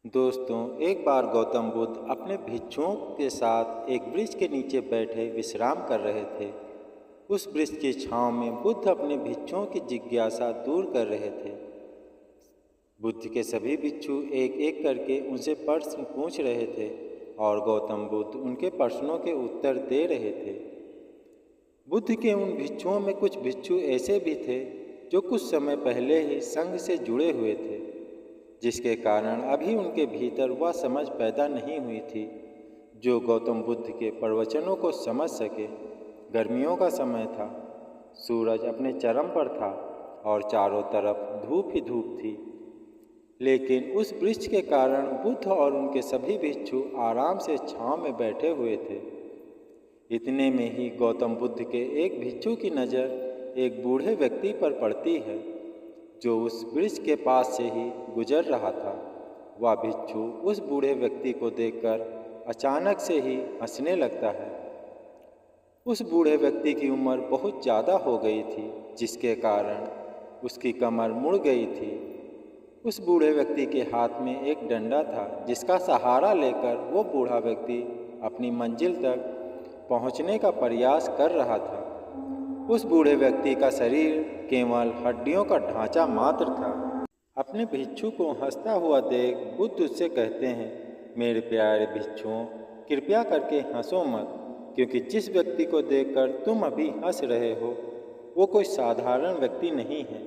दोस्तों, एक बार गौतम बुद्ध अपने भिक्षुओं के साथ एक वृक्ष के नीचे बैठे विश्राम कर रहे थे। उस वृक्ष की छांव में बुद्ध अपने भिक्षुओं की जिज्ञासा दूर कर रहे थे। बुद्ध के सभी भिक्षु एक एक करके उनसे प्रश्न पूछ रहे थे और गौतम बुद्ध उनके प्रश्नों के उत्तर दे रहे थे। बुद्ध के उन भिक्षुओं में कुछ भिक्षु ऐसे भी थे जो कुछ समय पहले ही संघ से जुड़े हुए थे, जिसके कारण अभी उनके भीतर वह समझ पैदा नहीं हुई थी जो गौतम बुद्ध के प्रवचनों को समझ सके। गर्मियों का समय था, सूरज अपने चरम पर था और चारों तरफ धूप ही धूप थी, लेकिन उस वृक्ष के कारण बुद्ध और उनके सभी भिक्षु आराम से छांव में बैठे हुए थे। इतने में ही गौतम बुद्ध के एक भिक्षु की नज़र एक बूढ़े व्यक्ति पर पड़ती है जो उस वृक्ष के पास से ही गुजर रहा था। वह भिक्षु उस बूढ़े व्यक्ति को देखकर अचानक से ही हंसने लगता है। उस बूढ़े व्यक्ति की उम्र बहुत ज़्यादा हो गई थी, जिसके कारण उसकी कमर मुड़ गई थी। उस बूढ़े व्यक्ति के हाथ में एक डंडा था, जिसका सहारा लेकर वो बूढ़ा व्यक्ति अपनी मंजिल तक पहुंचने का प्रयास कर रहा था। उस बूढ़े व्यक्ति का शरीर केवल हड्डियों का ढांचा मात्र था। अपने भिक्षु को हंसता हुआ देख बुद्ध उससे कहते हैं, मेरे प्यारे भिक्षुओं, कृपया करके हंसो मत, क्योंकि जिस व्यक्ति को देखकर तुम अभी हंस रहे हो वो कोई साधारण व्यक्ति नहीं है,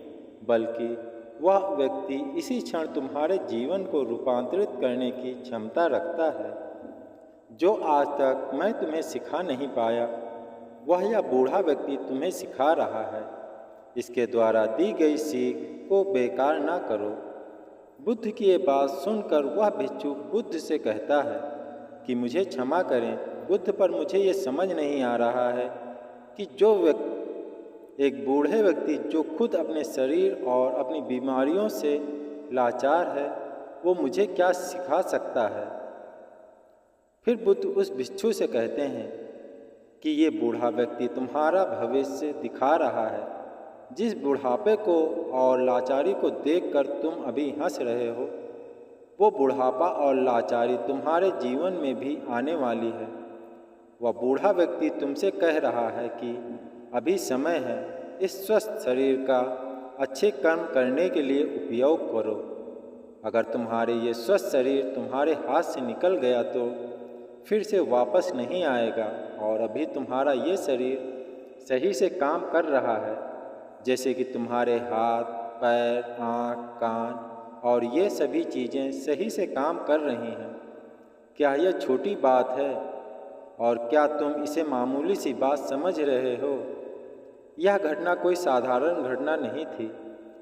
बल्कि वह व्यक्ति इसी क्षण तुम्हारे जीवन को रूपांतरित करने की क्षमता रखता है। जो आज तक मैं तुम्हें सिखा नहीं पाया, वह यह बूढ़ा व्यक्ति तुम्हें सिखा रहा है। इसके द्वारा दी गई सीख को बेकार ना करो। बुद्ध की ये बात सुनकर वह भिक्षु बुद्ध से कहता है कि मुझे क्षमा करें बुद्ध, पर मुझे ये समझ नहीं आ रहा है कि एक बूढ़े व्यक्ति जो खुद अपने शरीर और अपनी बीमारियों से लाचार है, वो मुझे क्या सिखा सकता है। फिर बुद्ध उस भिक्षु से कहते हैं कि ये बूढ़ा व्यक्ति तुम्हारा भविष्य दिखा रहा है। जिस बुढ़ापे को और लाचारी को देखकर तुम अभी हंस रहे हो, वो बुढ़ापा और लाचारी तुम्हारे जीवन में भी आने वाली है। वह बूढ़ा व्यक्ति तुमसे कह रहा है कि अभी समय है, इस स्वस्थ शरीर का अच्छे कर्म करने के लिए उपयोग करो। अगर तुम्हारे ये स्वस्थ शरीर तुम्हारे हाथ से निकल गया तो फिर से वापस नहीं आएगा, और अभी तुम्हारा ये शरीर सही से काम कर रहा है, जैसे कि तुम्हारे हाथ, पैर, आँख, कान और ये सभी चीज़ें सही से काम कर रही हैं। क्या यह छोटी बात है और क्या तुम इसे मामूली सी बात समझ रहे हो? यह घटना कोई साधारण घटना नहीं थी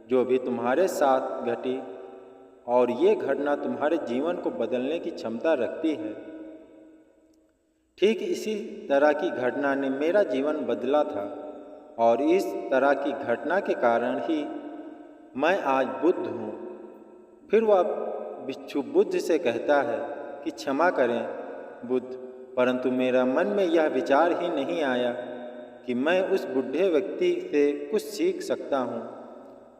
जो अभी तुम्हारे साथ घटी, और ये घटना तुम्हारे जीवन को बदलने की क्षमता रखती है। ठीक इसी तरह की घटना ने मेरा जीवन बदला था, और इस तरह की घटना के कारण ही मैं आज बुद्ध हूँ। फिर वह भिक्षु बुद्ध से कहता है कि क्षमा करें बुद्ध, परंतु मेरा मन में यह विचार ही नहीं आया कि मैं उस बूढ़े व्यक्ति से कुछ सीख सकता हूँ।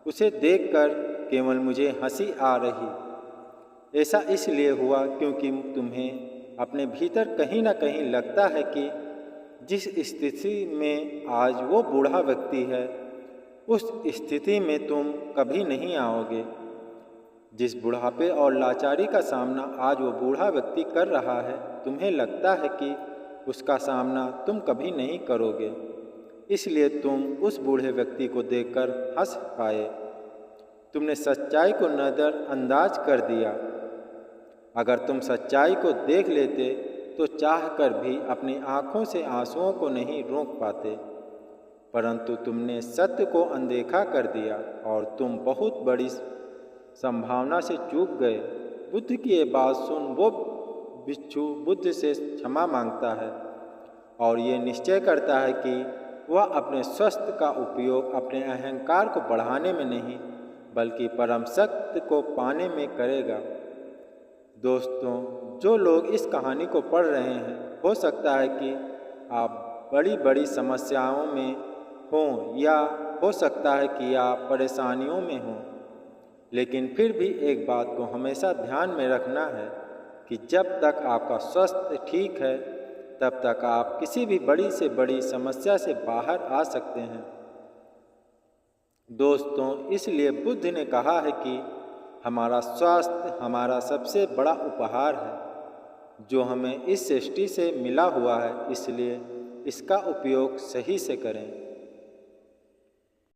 उसे देखकर केवल मुझे हंसी आ रही। ऐसा इसलिए हुआ क्योंकि तुम्हें अपने भीतर कहीं ना कहीं लगता है कि जिस स्थिति में आज वो बूढ़ा व्यक्ति है, उस स्थिति में तुम कभी नहीं आओगे। जिस बुढ़ापे और लाचारी का सामना आज वो बूढ़ा व्यक्ति कर रहा है, तुम्हें लगता है कि उसका सामना तुम कभी नहीं करोगे, इसलिए तुम उस बूढ़े व्यक्ति को देखकर हंस पाए। तुमने सच्चाई को नज़रअंदाज कर दिया। अगर तुम सच्चाई को देख लेते तो चाहकर भी अपनी आँखों से आंसुओं को नहीं रोक पाते, परंतु तुमने सत्य को अनदेखा कर दिया और तुम बहुत बड़ी संभावना से चूक गए। बुद्ध की ये बात सुन वो भिक्षु बुद्ध से क्षमा मांगता है और ये निश्चय करता है कि वह अपने स्वास्थ्य का उपयोग अपने अहंकार को बढ़ाने में नहीं, बल्कि परम सत्य को पाने में करेगा। दोस्तों, जो लोग इस कहानी को पढ़ रहे हैं, हो सकता है कि आप बड़ी बड़ी समस्याओं में हों, या हो सकता है कि आप परेशानियों में हों, लेकिन फिर भी एक बात को हमेशा ध्यान में रखना है कि जब तक आपका स्वास्थ्य ठीक है तब तक आप किसी भी बड़ी से बड़ी समस्या से बाहर आ सकते हैं। दोस्तों, इसलिए बुद्ध ने कहा है कि हमारा स्वास्थ्य हमारा सबसे बड़ा उपहार है जो हमें इस सृष्टि से मिला हुआ है, इसलिए इसका उपयोग सही से करें।